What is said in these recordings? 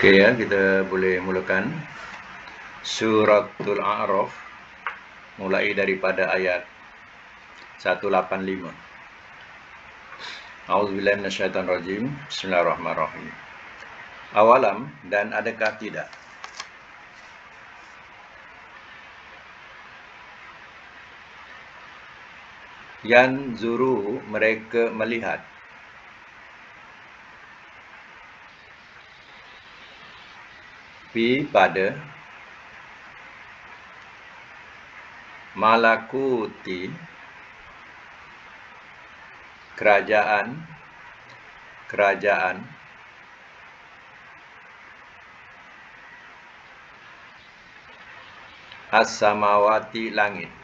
Oke ya, kita boleh mulakan Suratul A'raf mulai daripada ayat 185. A'udzubillahi minasyaitonirrajim. Bismillahirrahmanirrahim. Awalam, dan adakah tidak? Yanzuru, mereka melihat. Fi, pada. Malakuti, kerajaan. As-samawati, langit.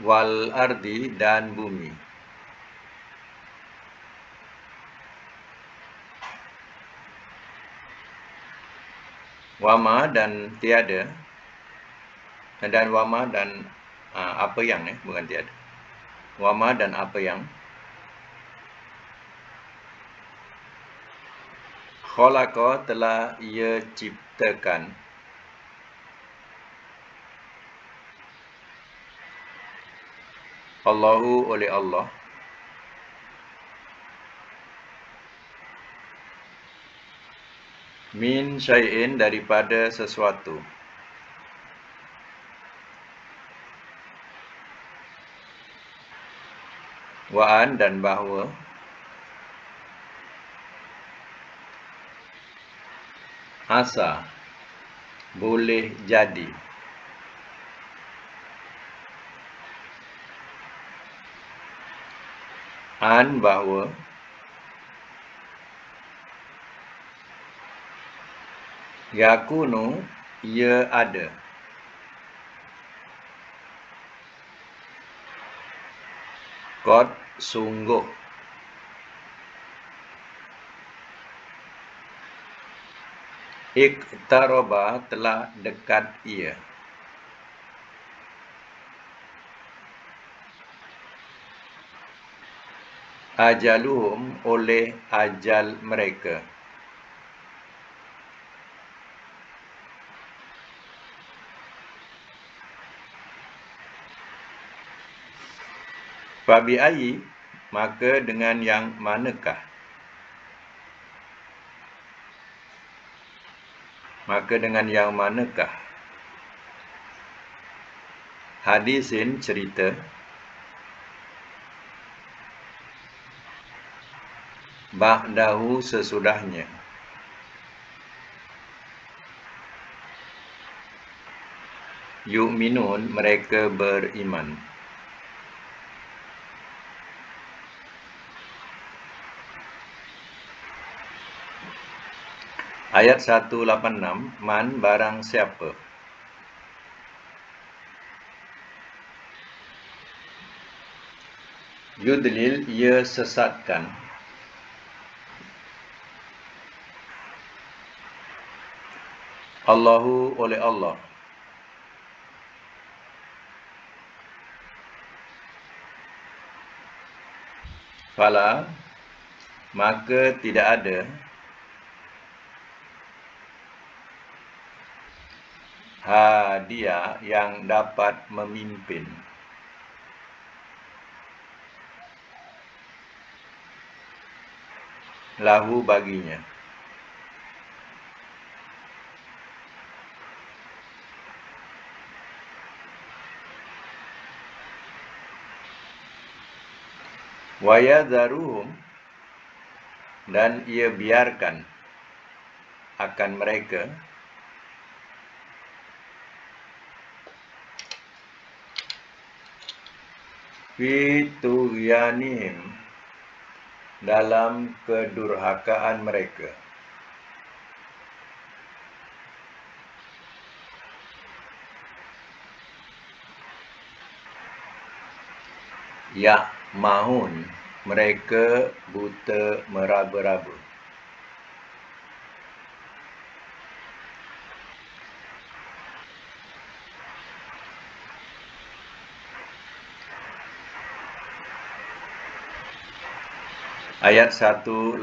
Wal ardi, dan bumi. Wama, dan tiada. Dan wama, dan apa yang, bukan tiada. Wama, dan apa yang. Khalaqa, telah ia ciptakan. Allahu, oleh Allah. Min syai'in, daripada sesuatu. Wa'an, dan bahawa. Asa, boleh jadi. An, bahawa. Yakunu, ia ada. Qad, sungguh. Iqtaraba, telah dekat ia. Ajaluhum, oleh ajal mereka. Fabi ayyi, maka dengan yang manakah? Hadisin, cerita. Ba'dahu, sesudahnya. Yu'minun, mereka beriman. Ayat 186, man, barang siapa. Yudlil, ia sesatkan. Allahu, oleh Allah. Fala, maka tidak ada. Hadiah, yang dapat memimpin. Lahu, baginya. Wayadharuhum, dan ia biarkan akan mereka. Fi tughyanihim, dalam kedurhakaan mereka. Ya'mahun, mereka buta meraba-raba. Ayat 187.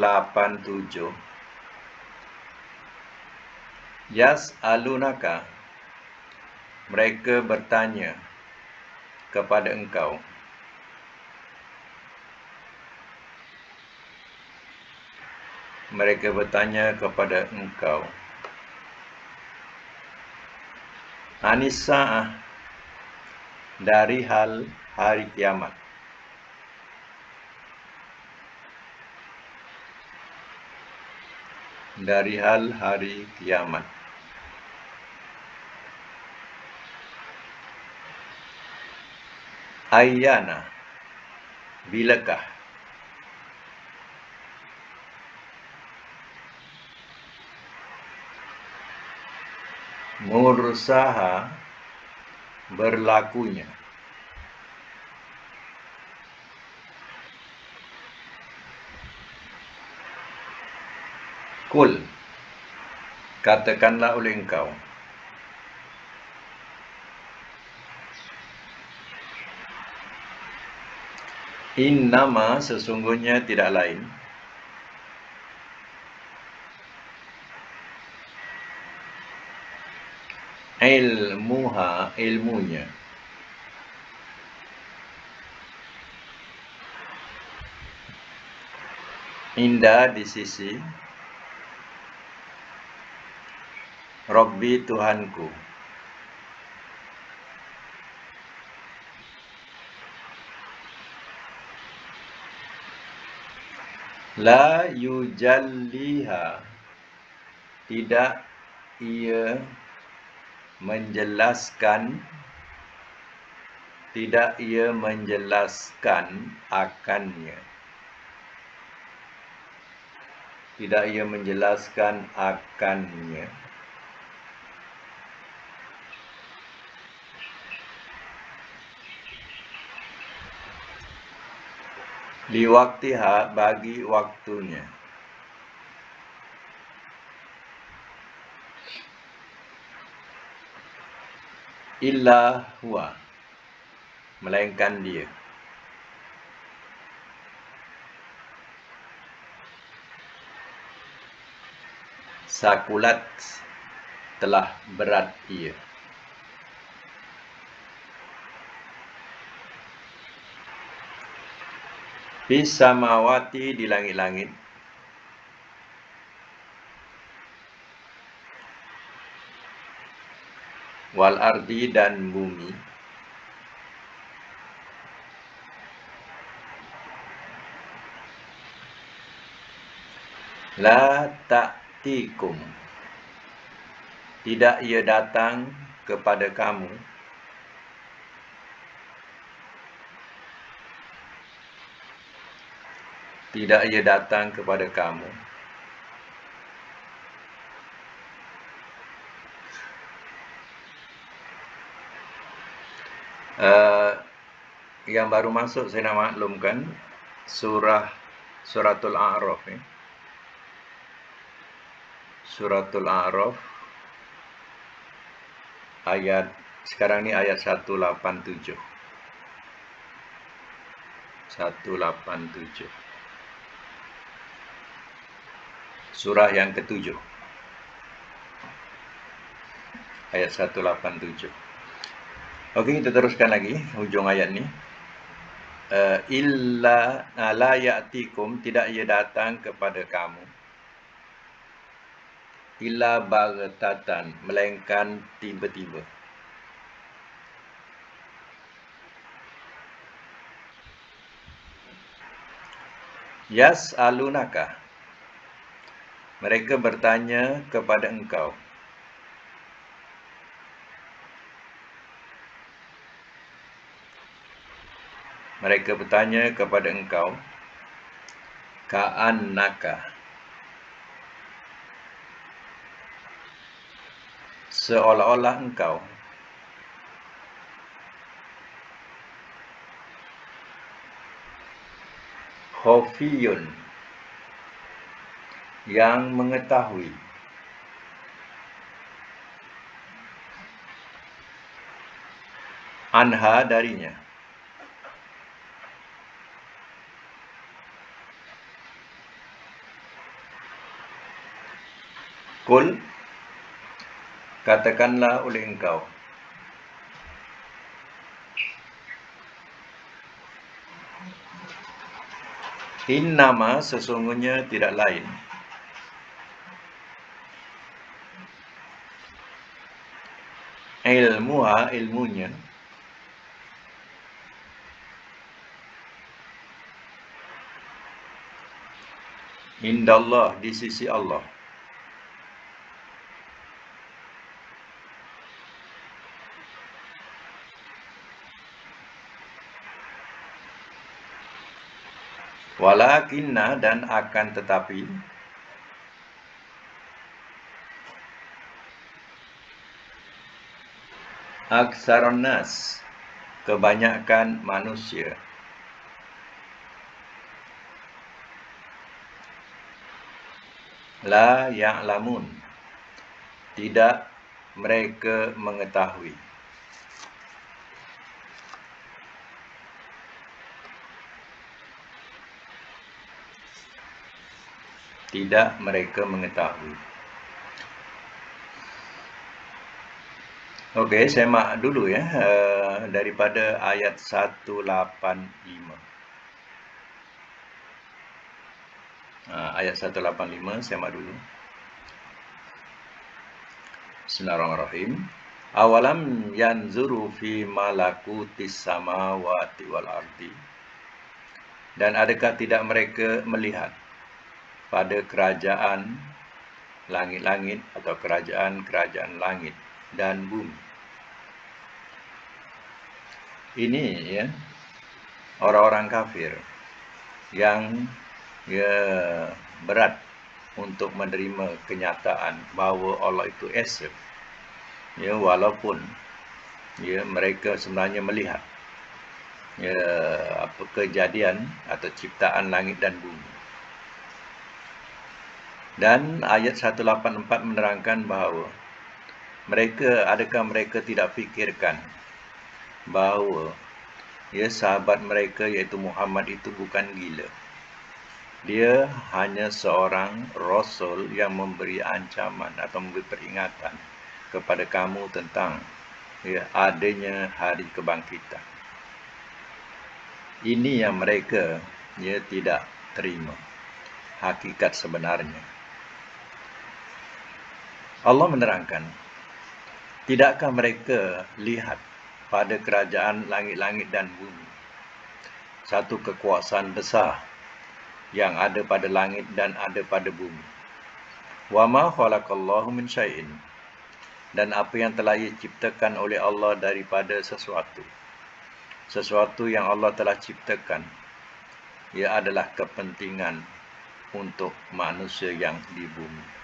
Yas'alunaka, mereka bertanya kepada engkau. Mereka bertanya kepada engkau. Anis-sa'ah, dari hal hari kiamat. Dari hal hari kiamat. Ayyana, bilakah? Mursaha, berlakunya. Kul, katakanlah oleh engkau. Innama, sesungguhnya tidak lain. Ilmuha, ilmunya. Indah, di sisi. Rabbi, Tuhanku. La yujalliha, tidak ia menjelaskan. Tidak ia menjelaskan akannya. Tidak ia menjelaskan akannya. Liwaktiha, bagi waktunya. Illa huwa, melainkan dia. Sakulat, telah berat ia. Fis samawati, di langit-langit. Wal ardi, dan bumi. La ta'tikum, tidak ia datang kepada kamu. Tidak ia datang kepada kamu. Yang baru masuk saya nak maklumkan Suratul A'raf. Suratul A'raf ayat, sekarang ni ayat 187. 187. Surah yang ke-7. Ayat 187. Okey, kita teruskan lagi hujung ayat ni. Illa la ya'tikum, tidak ia datang kepada kamu. Illa baghtatan, melainkan tiba-tiba. Yas'alunaka, mereka bertanya kepada engkau. Mereka bertanya kepada engkau. Ka'annaka, seolah-olah engkau. Khafiyun, yang mengetahui. Anha, darinya. Qul, katakanlah oleh engkau, innama, sesungguhnya tidak lain, ilmuha, ilmunya, indallah, di sisi Allah. Walakinna, dan akan tetapi, aktsaran nas, kebanyakan manusia, la ya'lamun, tidak mereka mengetahui. Tidak mereka mengetahui. Okey, semak dulu ya, daripada ayat 185. Ayat 185, semak dulu. Bismillahirrahmanirrahim. Awalam yanzuru fi malakutis samawati wal ardi. Dan adakah tidak mereka melihat pada kerajaan langit-langit atau kerajaan-kerajaan langit dan bumi. Ini ya, orang-orang kafir yang berat untuk menerima kenyataan bahawa Allah itu esa. Ya, walaupun mereka sebenarnya melihat apa kejadian atau ciptaan langit dan bumi. Dan ayat 184 menerangkan bahawa adakah mereka tidak fikirkan bahawa sahabat mereka iaitu Muhammad itu bukan gila. Dia hanya seorang rasul yang memberi ancaman atau memberi peringatan kepada kamu tentang adanya hari kebangkitan. Ini yang mereka tidak terima hakikat sebenarnya. Allah menerangkan, tidakkah mereka lihat pada kerajaan langit-langit dan bumi satu kekuasaan besar yang ada pada langit dan ada pada bumi. Wa ma khalaqallahu min syai'in, dan apa yang telah diciptakan oleh Allah daripada sesuatu. Sesuatu yang Allah telah ciptakan, ia adalah kepentingan untuk manusia yang di bumi.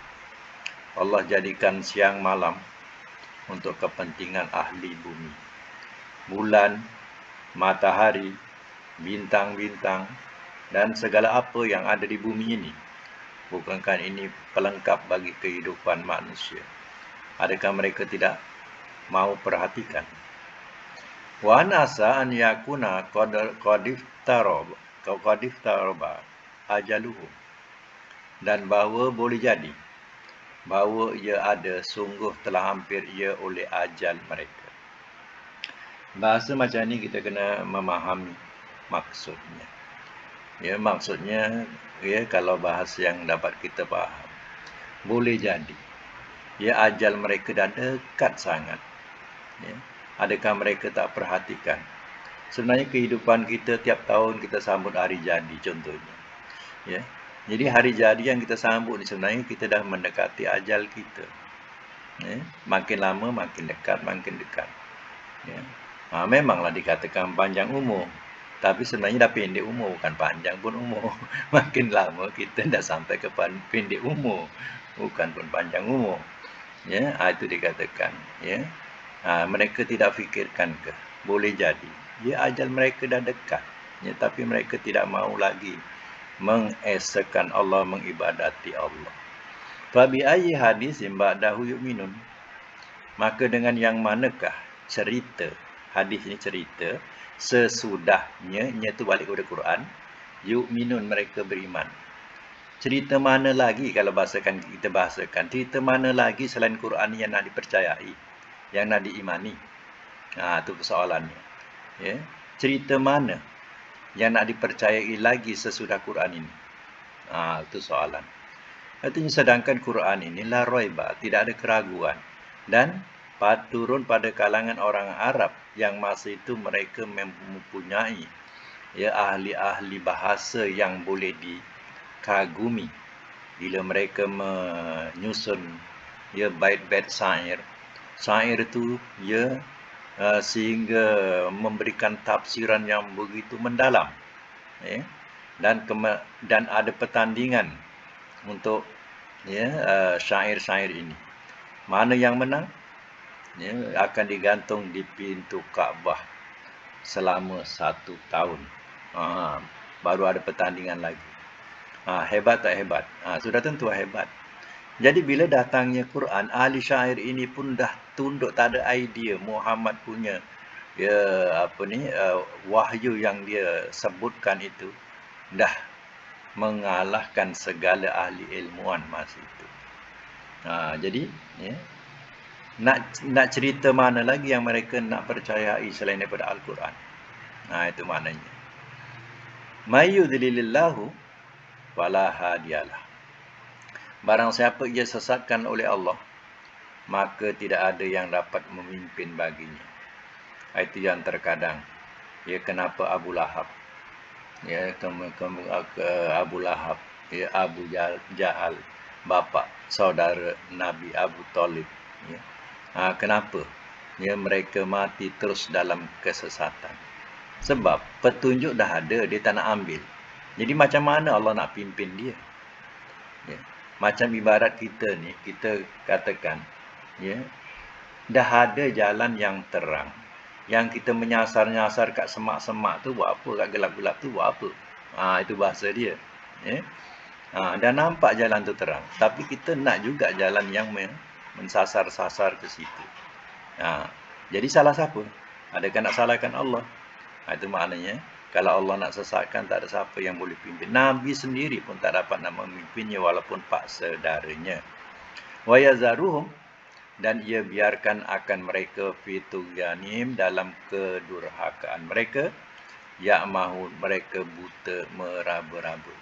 Allah jadikan siang malam untuk kepentingan ahli bumi. Bulan, matahari, bintang-bintang, dan segala apa yang ada di bumi ini. Bukankah ini pelengkap bagi kehidupan manusia? Adakah mereka tidak mau perhatikan? Wa nasa an yakuna qadiftaraba ajaluhum. Dan bahawa boleh jadi bahawa ia ada, sungguh telah hampir ia oleh ajal mereka. Bahasa macam ni kita kena memahami maksudnya. Maksudnya kalau bahasa yang dapat kita faham, boleh jadi ajal mereka dah dekat sangat. Adakah mereka tak perhatikan? Sebenarnya kehidupan kita tiap tahun kita sambut hari jadi contohnya. Jadi hari jadi yang kita sambut ni sebenarnya kita dah mendekati ajal kita. Makin lama makin dekat, makin dekat. Memanglah dikatakan panjang umur, tapi sebenarnya dah pendek umur, bukan panjang pun umur. Makin lama kita dah sampai ke pendek umur, bukan pun panjang umur. Itu dikatakan. Mereka tidak fikirkan ke? Boleh jadi ajal mereka dah dekat, tapi mereka tidak mahu lagi mengesakan Allah, mengibadati Allah. Fabi ayyi hadisin ba'dahu yu'minun. Maka dengan yang manakah cerita, hadis ini cerita, sesudahnya, itu balik kepada Quran, yu'minun, mereka beriman. Cerita mana lagi kalau kita bahasakan, cerita mana lagi selain Quran yang nak dipercayai, yang nak diimani? Itu persoalannya. Ya. Cerita mana yang nak dipercayai lagi sesudah Quran ini? Itu soalan. Artinya sedangkan Quran ini la raiba, tidak ada keraguan. Dan turun pada kalangan orang Arab yang masa itu mereka mempunyai ahli-ahli bahasa yang boleh dikagumi. Bila mereka menyusun bait-bait syair. Syair itu sehingga memberikan tafsiran yang begitu mendalam. Dan ada pertandingan untuk syair-syair ini. Mana yang menang akan digantung di pintu Kaabah selama 1 tahun. Baru ada pertandingan lagi. Hebat tak hebat? Sudah tentu hebat. Jadi bila datangnya Quran, ahli syair ini pun dah tunduk, tak ada idea Muhammad punya wahyu yang dia sebutkan itu dah mengalahkan segala ahli ilmuwan masa itu. Jadi nak cerita mana lagi yang mereka nak percayai selain daripada Al-Quran? Itu maknanya. Mayyudlilillahu fala hadiyalah. Barang siapa ia sesatkan oleh Allah, maka tidak ada yang dapat memimpin baginya. Itu yang terkadang. Kenapa Abu Lahab? Abu Lahab, Abu Jahal, bapa saudara Nabi Abu Talib. Kenapa? Mereka mati terus dalam kesesatan. Sebab petunjuk dah ada, dia tak nak ambil. Jadi macam mana Allah nak pimpin dia? Macam ibarat kita ni, kita katakan, dah ada jalan yang terang. Yang kita menyasar-nyasar kat semak-semak tu buat apa? Kat gelap-gelap tu buat apa? Itu bahasa dia. Dah nampak jalan tu terang. Tapi kita nak juga jalan yang mensasar-sasar ke situ. Jadi salah siapa? Adakah nak salahkan Allah? Itu maknanya, kalau Allah nak sesatkan, tak ada siapa yang boleh pimpin. Nabi sendiri pun tak dapat nak memimpinnya walaupun paksa darahnya. Wa yazaruhum, dan ia biarkan akan mereka fitughyanim, dalam kedurhakaan mereka, ya'mahun, mereka buta meraba-raba.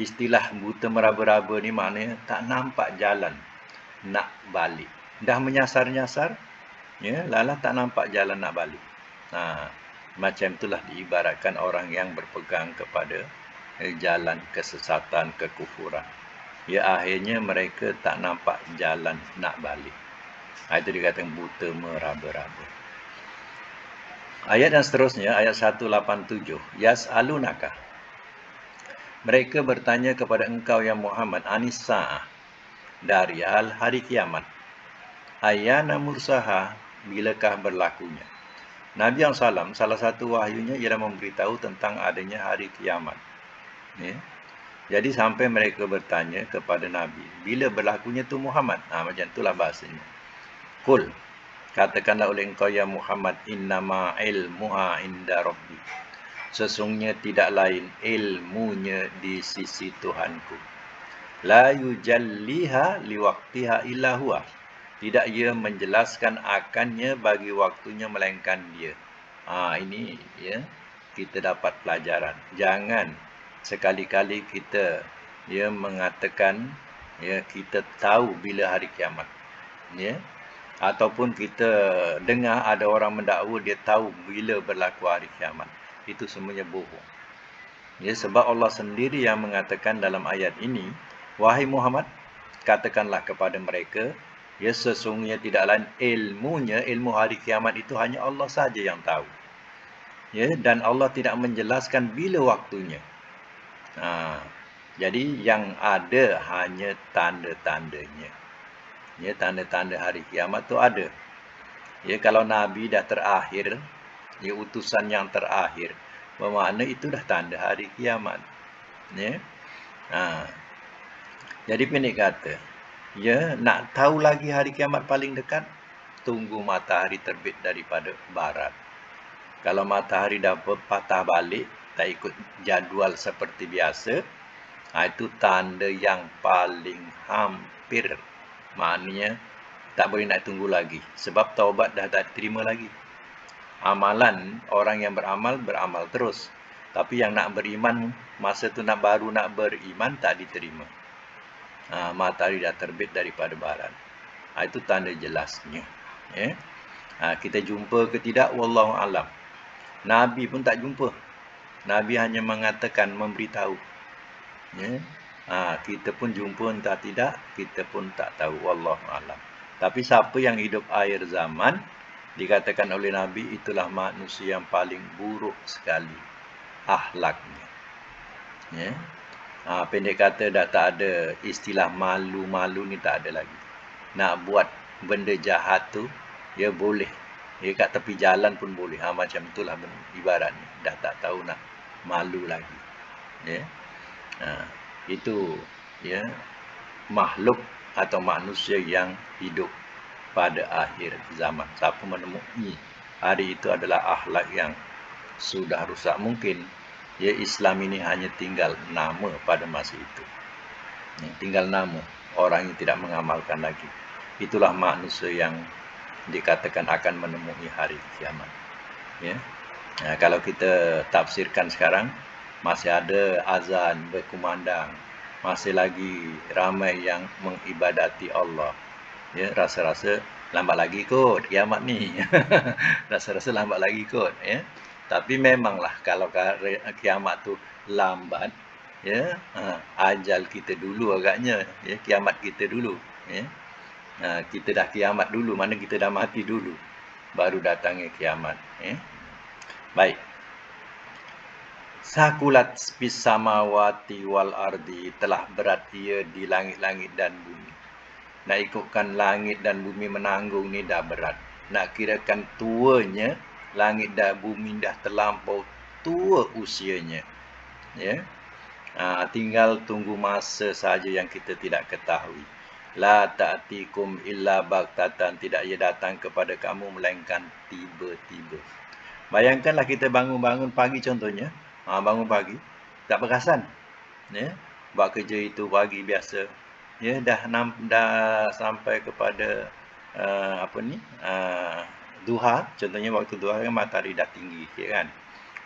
Istilah buta meraba-raba ni maknanya tak nampak jalan nak balik. Dah menyasar-nyasar, lala tak nampak jalan nak balik. Macam itulah diibaratkan orang yang berpegang kepada jalan kesesatan, kekufuran. Akhirnya mereka tak nampak jalan nak balik. Itu dikatakan buta meraba-raba. Ayat yang seterusnya, ayat 187. Yas'alunaka. Mereka bertanya kepada engkau ya Muhammad, anis sa'ah, dari hari kiamat. Ayyana mursaha, bilakah berlakunya? Nabi SAW, salah satu wahyunya ialah memberitahu tentang adanya hari kiamat. Jadi sampai mereka bertanya kepada Nabi, bila berlakunya tu Muhammad? Macam itulah bahasanya. Qul, katakanlah oleh engkau ya Muhammad, innama ilmuha inda rabbi. Sesungguhnya tidak lain ilmunya di sisi Tuhanku. La yujalliha liwaqtiha illa huwa. Tidak ia menjelaskan akannya bagi waktunya melainkan dia. Ini kita dapat pelajaran. Jangan sekali-kali kita mengatakan kita tahu bila hari kiamat. Ataupun kita dengar ada orang mendakwa dia tahu bila berlaku hari kiamat. Itu semuanya bohong. Sebab Allah sendiri yang mengatakan dalam ayat ini, wahai Muhammad, katakanlah kepada mereka, sesungguhnya tidak lain ilmunya, ilmu hari kiamat itu hanya Allah saja yang tahu. Dan Allah tidak menjelaskan bila waktunya. Jadi yang ada hanya tanda-tandanya. Tanda-tanda hari kiamat itu ada. Kalau Nabi dah terakhir, utusan yang terakhir, bermakna itu dah tanda hari kiamat. Jadi pendek kata, nak tahu lagi hari kiamat paling dekat, tunggu matahari terbit daripada barat. Kalau matahari dah patah balik, tak ikut jadual seperti biasa, Itu tanda yang paling hampir. Maknanya tak boleh nak tunggu lagi. Sebab taubat dah tak diterima lagi. Amalan, orang yang beramal terus. Tapi yang nak beriman, masa tu baru nak beriman, tak diterima. Matahari dah terbit daripada barat. Itu tanda jelasnya. Kita jumpa ke tidak, wallahu alam. Nabi pun tak jumpa. Nabi hanya mengatakan, memberitahu. Kita pun jumpa entah tidak, kita pun tak tahu, wallahu alam. Tapi siapa yang hidup akhir zaman, dikatakan oleh Nabi, itulah manusia yang paling buruk sekali akhlaknya. Pendek kata, dah tak ada istilah malu-malu ni, tak ada lagi. Nak buat benda jahat tu, boleh. Kat tepi jalan pun boleh. Macam itulah ibaratnya. Dah tak tahu nak malu lagi. Itu makhluk atau manusia yang hidup pada akhir zaman. Siapa menemui hari itu adalah akhlak yang sudah rusak. Mungkin Islam ini hanya tinggal nama pada masa itu. Tinggal nama. Orang yang tidak mengamalkan lagi. Itulah manusia yang dikatakan akan menemui hari kiamat. Kalau kita tafsirkan sekarang, masih ada azan berkumandang. Masih lagi ramai yang mengibadati Allah. Rasa-rasa lambat lagi kot kiamat ni. Rasa-rasa lambat lagi kot. Tapi memanglah kalau kiamat tu lambat, ajal kita dulu agaknya, kiamat kita dulu. Kita dah kiamat dulu, mana kita dah mati dulu, baru datangnya kiamat. Baik. Sakulat bis samawati wal ardi, telah berat ia di langit-langit dan bumi. Nak ikutkan langit dan bumi menanggung ni dah berat. Nak kirakan tuanya, langit dan bumi dah terlampau tua usianya. Tinggal tunggu masa saja yang kita tidak ketahui. La ta'tikum illa baghtatan, tidak ia datang kepada kamu melainkan tiba-tiba. Bayangkanlah kita bangun-bangun pagi contohnya. Bangun pagi, tak perasan. Buat kerja itu pagi biasa. Dah sampai kepada duha. Contohnya waktu duha kan matahari dah tinggi, kan?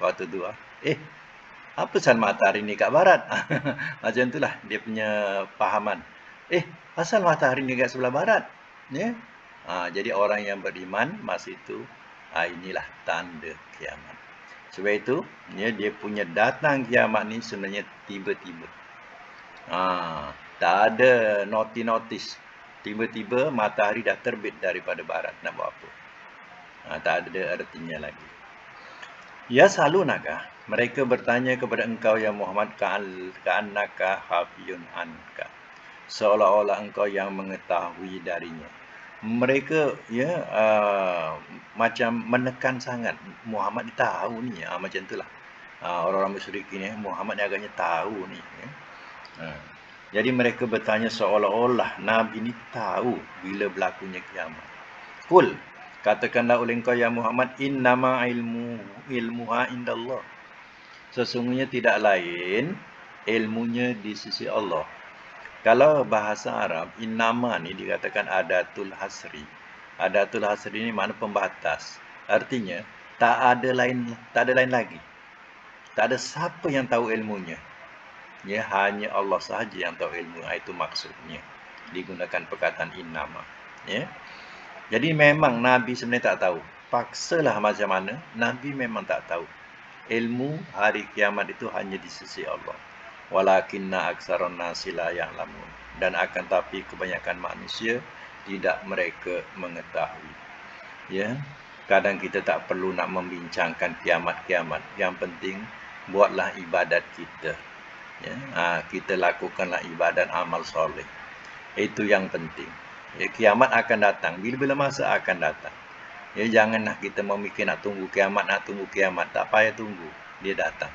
Waktu duha, apa pasal matahari ni kat barat? Macam itulah dia punya fahaman. Pasal matahari ni kat sebelah barat. Jadi orang yang beriman masa itu, inilah tanda kiamat. Sebab itu, dia punya datang kiamat ni sebenarnya tiba-tiba. Tak ada notis. Tiba-tiba matahari dah terbit daripada barat. Nak buat apa? Tak ada artinya lagi. Ya salunaka, mereka bertanya kepada engkau ya Muhammad, ka'annaka hafiyun anka, seolah-olah engkau yang mengetahui darinya. Mereka macam menekan sangat. Muhammad ni tahu ni. Macam itulah. Orang-orang musyrik ni, Muhammad ni agaknya tahu ni. Jadi mereka bertanya seolah-olah Nabi ni tahu bila berlakunya kiamat. Qul, katakanlah oleh engkau ya Muhammad, innama ilmuha indallah. Sesungguhnya tidak lain ilmunya di sisi Allah. Kalau bahasa Arab, innama ni dikatakan adatul hasri. Adatul hasri ni makna pembatas. Artinya tak ada lain lagi. Tak ada siapa yang tahu ilmunya. Hanya Allah sahaja yang tahu ilmu. Itu maksudnya digunakan perkataan innama. Jadi memang Nabi sebenarnya tak tahu. Paksalah macam mana, Nabi memang tak tahu. Ilmu hari kiamat itu hanya di sisi Allah. Walakinna aksaron nasi la ya'lamun. Dan akan tapi kebanyakan manusia tidak mereka mengetahui. Kadang kita tak perlu nak membincangkan kiamat-kiamat. Yang penting buatlah ibadat kita. Kita lakukanlah ibadat amal soleh. Itu yang penting. Kiamat akan datang. Bila-bila masa akan datang. Janganlah kita memikir nak tunggu kiamat. Tak payah tunggu. Dia datang.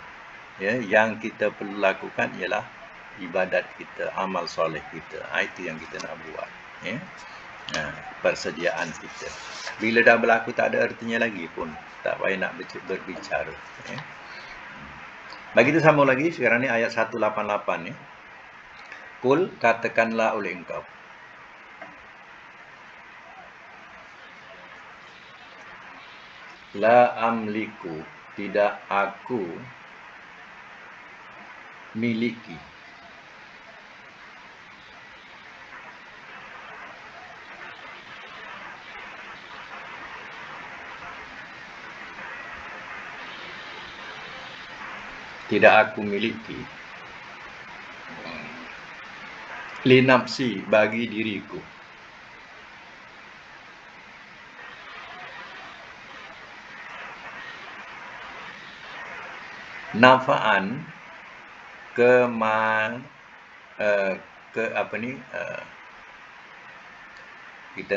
Yang kita perlu lakukan ialah ibadat kita, amal soleh kita. Itu yang kita nak buat. Persediaan kita. Bila dah berlaku tak ada artinya lagi pun. Tak payah nak berbicara. Bagi kita sambung lagi. Sekarang ni ayat 188 ni. Kul, katakanlah oleh engkau. La amliku, tidak aku miliki. Tidak aku miliki. Linafsi, bagi diriku. Nafa'an, kita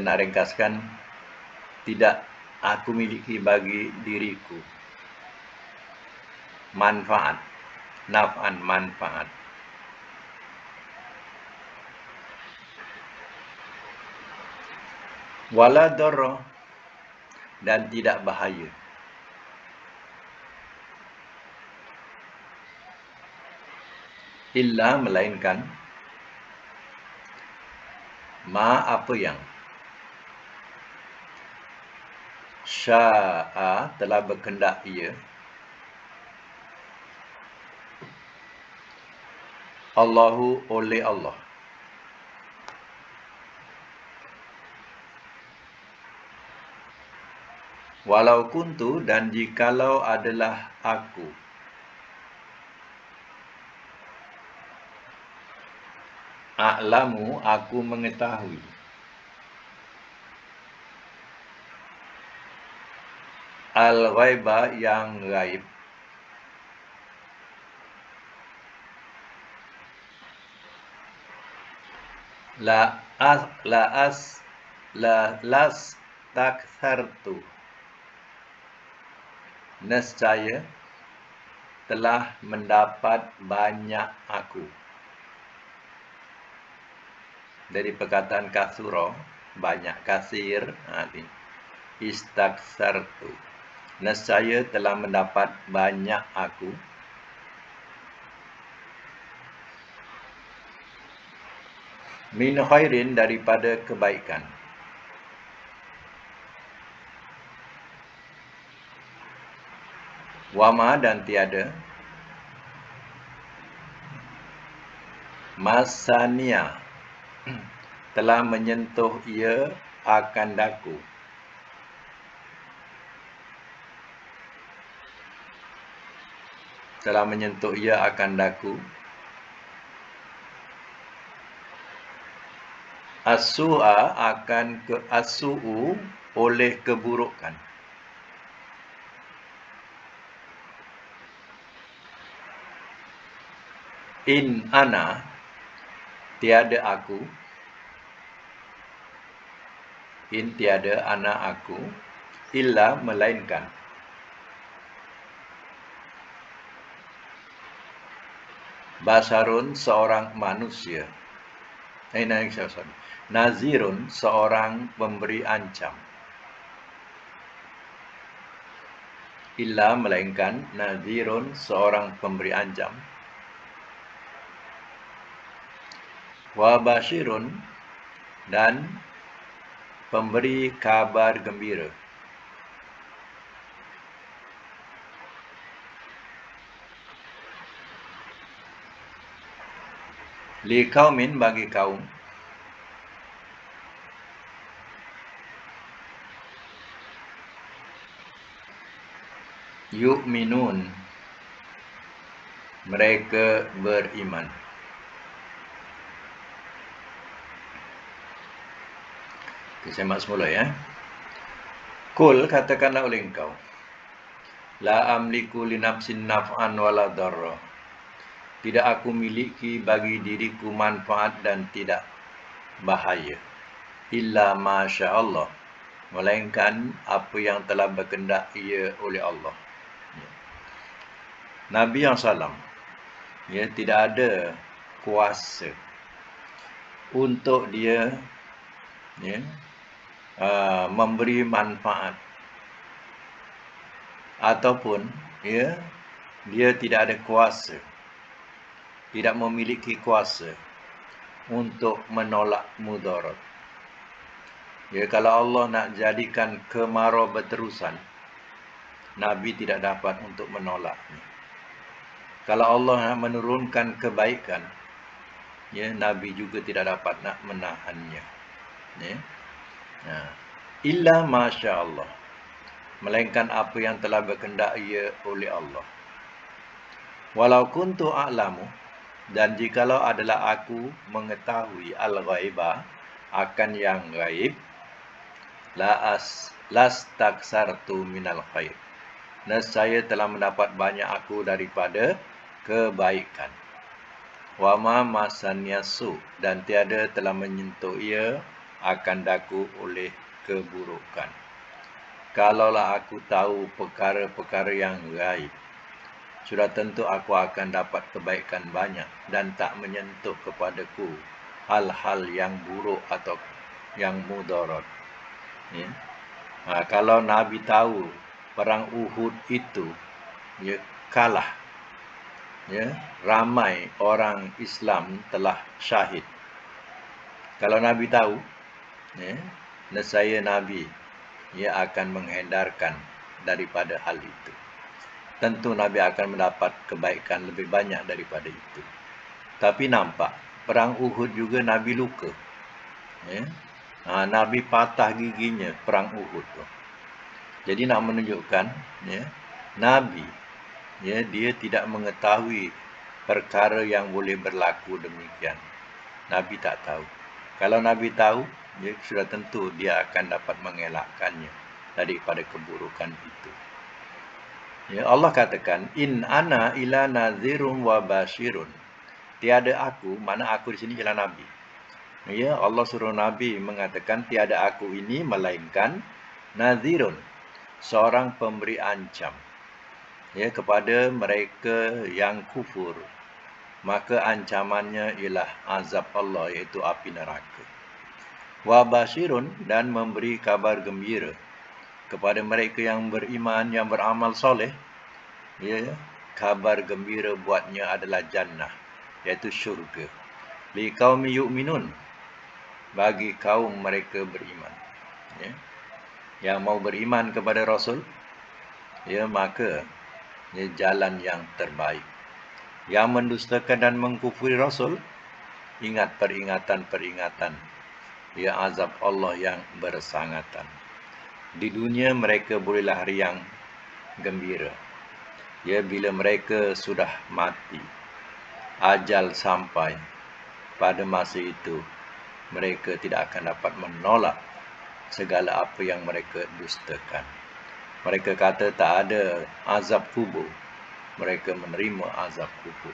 nak ringkaskan, tidak aku miliki bagi diriku. Manfaat, naf'an, manfaat. Wala darra, dan tidak bahaya. Illa, melainkan, ma, apa yang, sya'a, telah berkehendak ia, Allahu, oleh Allah. Walau kuntu, dan jikalau adalah aku, a'lamu, aku mengetahui, al-ghaiba, yang gaib, las takthartu, nescaya telah mendapat banyak aku. Dari perkataan kasura, banyak, kasir, istaksartu, nescaya telah mendapat banyak aku. Min khairin, daripada kebaikan. Wama, dan tiada, masania, telah menyentuh ia akan daku. Telah menyentuh ia akan daku. As-su'a, akan as-su'u, oleh keburukan. In ana, tiada aku. In, tiada, ana, aku. Illa, melainkan. Basarun, seorang manusia. Nazirun, seorang pemberi ancam. Illa, melainkan, nazirun, seorang pemberi ancam. Wa basyirun, dan pemberi kabar gembira. Li kaumin, bagi kaum. Yu'minun, mereka beriman. Saya mak semula ya. Kul, katakanlah oleh engkau. La amliku li nafsin naf'an wala darra. Tidak aku miliki bagi diriku manfaat dan tidak bahaya. Illa masya Allah, melainkan apa yang telah berkehendak ia oleh Allah. Nabi yang salam, tidak ada kuasa untuk dia memberi manfaat, ataupun dia tidak ada kuasa, tidak memiliki kuasa untuk menolak mudarat. Ya, kalau Allah nak jadikan kemarau berterusan, Nabi tidak dapat untuk menolaknya. Kalau Allah nak menurunkan kebaikan, ya, Nabi juga tidak dapat nak menahannya. Ya. Nah, illa masya Allah, melainkan apa yang telah berkehendak ia oleh Allah. Walau kuntu a'lamu, dan jikalau adalah aku mengetahui al-ghaibah, akan yang gaib, lastaksartu minal khair, nescaya telah mendapat banyak aku daripada kebaikan. Wa ma masannya su, dan tiada telah menyentuh ia akan daku oleh keburukan. Kalaulah aku tahu perkara-perkara yang gaib, sudah tentu aku akan dapat kebaikan banyak dan tak menyentuh kepadaku hal-hal yang buruk atau yang mudarat. Ya. Kalau Nabi tahu perang Uhud itu, ya, kalah, ya, ramai orang Islam telah syahid. Kalau Nabi tahu, ya, nescaya Nabi, ya, akan menghindarkan daripada hal itu. Tentu Nabi akan mendapat kebaikan lebih banyak daripada itu. Tapi nampak perang Uhud juga Nabi luka. Ya. Nabi patah giginya perang Uhud tu. Jadi nak menunjukkan, ya, Nabi, ya, dia tidak mengetahui perkara yang boleh berlaku demikian. Nabi tak tahu. Kalau Nabi tahu, ya, sudah tentu dia akan dapat mengelakkannya daripada keburukan itu. Ya, Allah katakan, in ana ila nadhirun wa basyirun. Tiada aku, mana aku di sini ialah Nabi. Ya, Allah suruh Nabi mengatakan tiada aku ini melainkan nadhirun, seorang pemberi ancam, ya, kepada mereka yang kufur. Maka ancamannya ialah azab Allah, iaitu api neraka. Wa basyirun, dan memberi kabar gembira kepada mereka yang beriman, yang beramal soleh, ya, kabar gembira buatnya adalah jannah, iaitu syurga. Li qaumi yu'minun, bagi kaum mereka beriman. Ya. Yang mau beriman kepada Rasul, ya, maka, ya, jalan yang terbaik. Yang mendustakan dan mengkufuri Rasul, ingat peringatan-peringatan, ya, azab Allah yang bersangatan. Di dunia mereka bolehlah riang gembira, ya, bila mereka sudah mati, ajal sampai, pada masa itu mereka tidak akan dapat menolak segala apa yang mereka dustakan. Mereka kata tak ada azab kubur, mereka menerima azab kubur.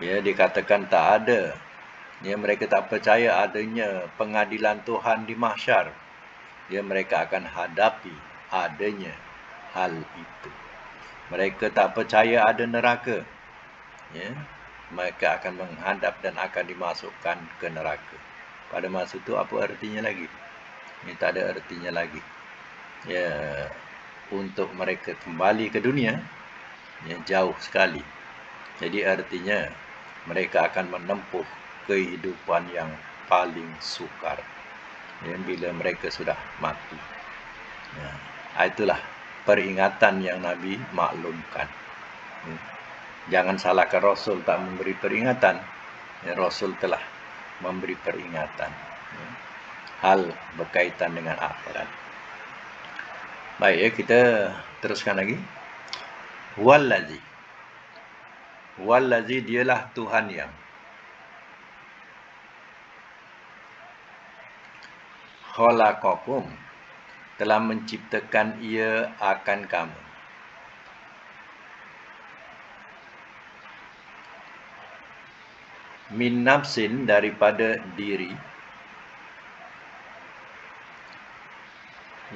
Ya, dikatakan tak ada, ya, mereka tak percaya adanya pengadilan Tuhan di mahsyar, ya, mereka akan hadapi adanya hal itu. Mereka tak percaya ada neraka, ya, mereka akan menghadap dan akan dimasukkan ke neraka. Pada masa itu apa artinya lagi? Ini tak ada artinya lagi. Ya, untuk mereka kembali ke dunia, ya, jauh sekali. Jadi artinya mereka akan menempuh kehidupan yang paling sukar, ya, bila mereka sudah mati. Ya, itulah peringatan yang Nabi maklumkan. Ya. Jangan salahkan Rasul tak memberi peringatan. Ya, Rasul telah memberi peringatan. Ya. Hal berkaitan dengan akhirat. Baik, ya, kita teruskan lagi. Wallazi. Wallazi, dialah Tuhan yang khalaqakum, telah menciptakan ia akan kamu. Min nafsin, daripada diri,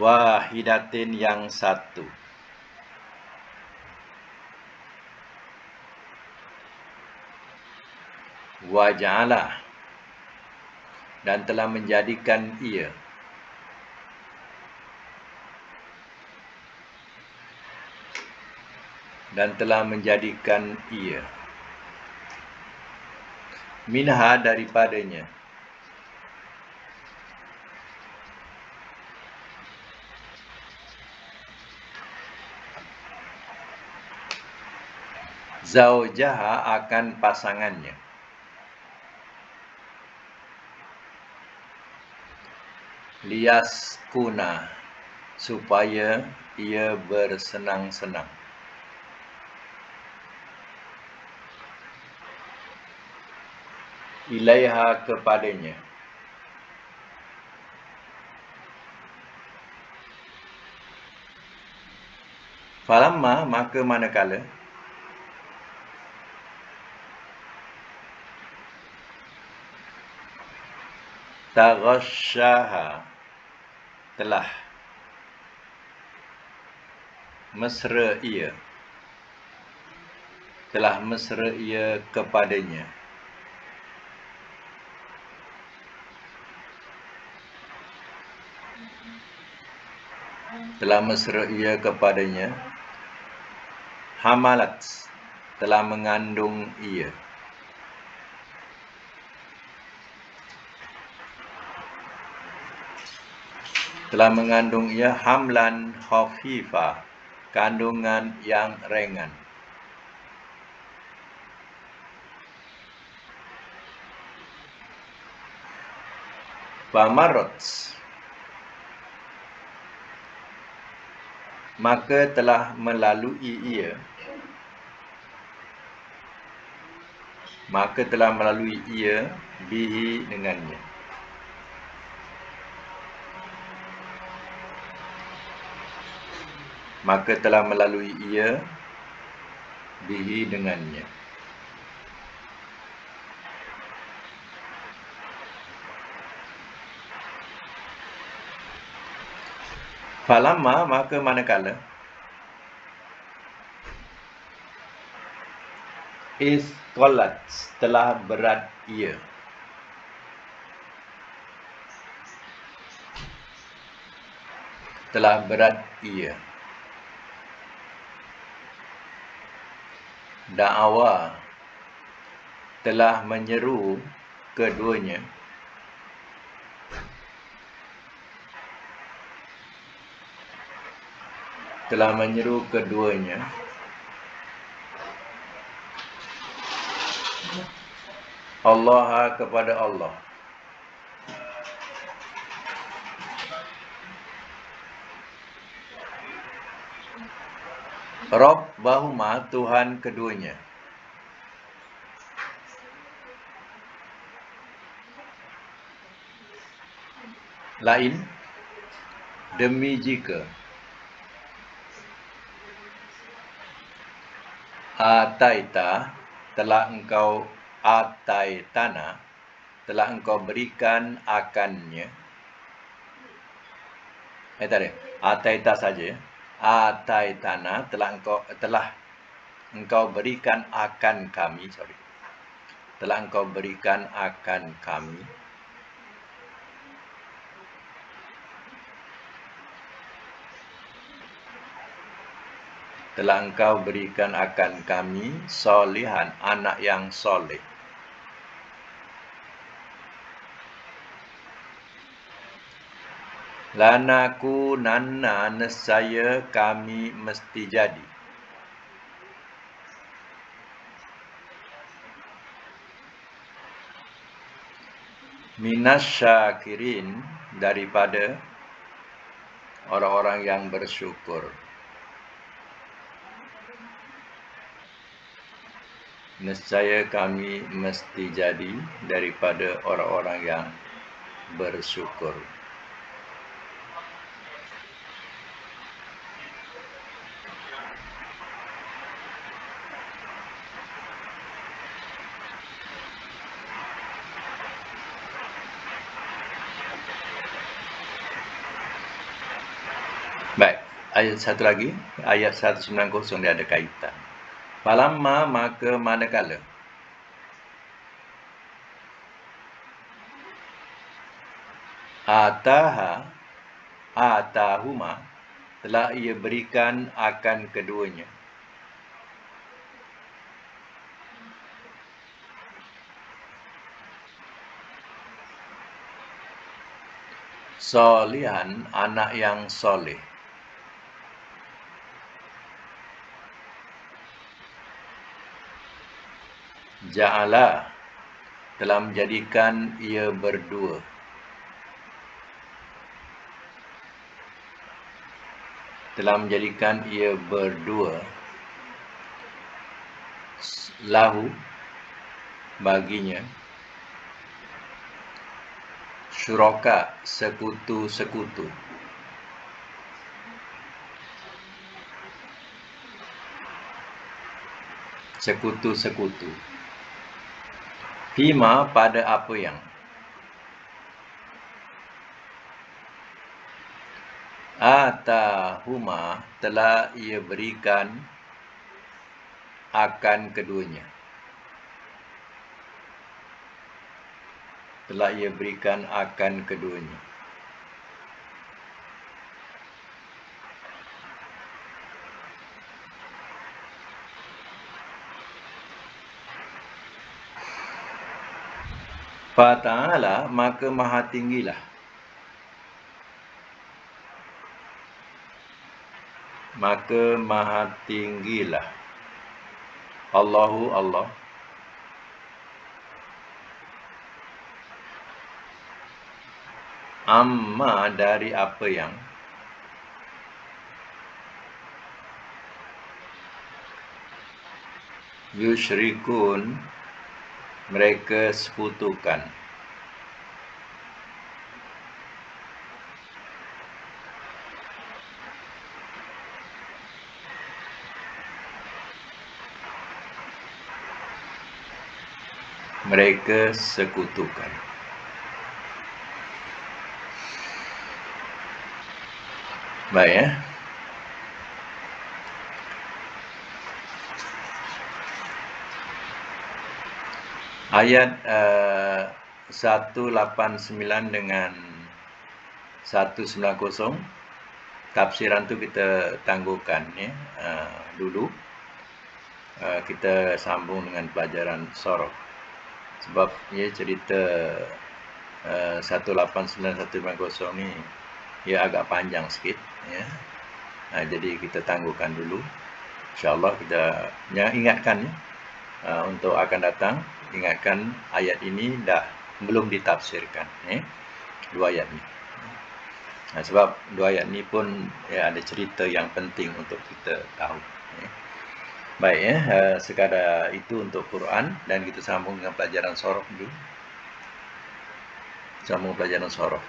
wahidatin, yang satu. Waja'ala, dan telah menjadikan ia, minha daripadanya. Zaujaha akan pasangannya. Liyaskuna supaya ia bersenang-senang. Ilaiha kepadanya. Falamma maka manakala taghasyaha telah mesra ia kepadanya. Telah mesra ia kepadanya. Hamalat telah mengandung ia. Telah mengandung ia hamlan khafifa, kandungan yang ringan. Famarrat maka telah melalui ia bihi dengannya. Maka telah melalui ia bihi dengannya. Falamma maka manakala isqalat telah berat ia. Telah berat ia. Da'awa telah menyeru keduanya. Telah menyeru keduanya. Allah kepada Allah. Rabbahuma Tuhan keduanya. Lain demi jika ataita telah engkau ataitana telah engkau berikan akannya. Tak ada. Ataita saja. Ataitana telah engkau berikan akan kami. Telah engkau berikan akan kami. Telah engkau berikan akan kami solihan, anak yang soleh. Lanakunanna nescaya kami mesti jadi. Minasyakirin daripada orang-orang yang bersyukur. Nescaya kami mesti jadi daripada orang-orang yang bersyukur. Baik, ayat satu lagi, ayat 190 dia ada kaitan. Falamma maka manakala atahuma telah ia berikan akan keduanya. Solihan, anak yang soleh. Ja'ala, telah menjadikan ia berdua. Telah menjadikan ia berdua. Lahu, baginya. Syuraka, sekutu-sekutu. Sekutu-sekutu. Fima, pada apa yang. Atahuma, telah ia berikan akan keduanya. Telah ia berikan akan keduanya. Fata'ala, maka maha tinggilah. Maka maha tinggilah. Allahu, Allah. Amma, dari apa yang. Yusyrikun, mereka sekutukan. Mereka sekutukan. Baik ya. Ayat 189 dengan 190, tafsiran tu kita tangguhkan ya, dulu. Kita sambung dengan pelajaran sorof. Sebab ya, cerita 189-190 ni ia agak panjang sikit ya. Jadi kita tangguhkan dulu. InsyaAllah kita ingatkan ya, untuk akan datang, ingatkan ayat ini dah belum ditafsirkan ya, dua ayat ni. Sebab dua ayat ni pun ya, ada cerita yang penting untuk kita tahu ya. Baik ya, sekadar itu untuk Quran, dan kita sambung dengan pelajaran sorof dulu. Sambung pelajaran sorof.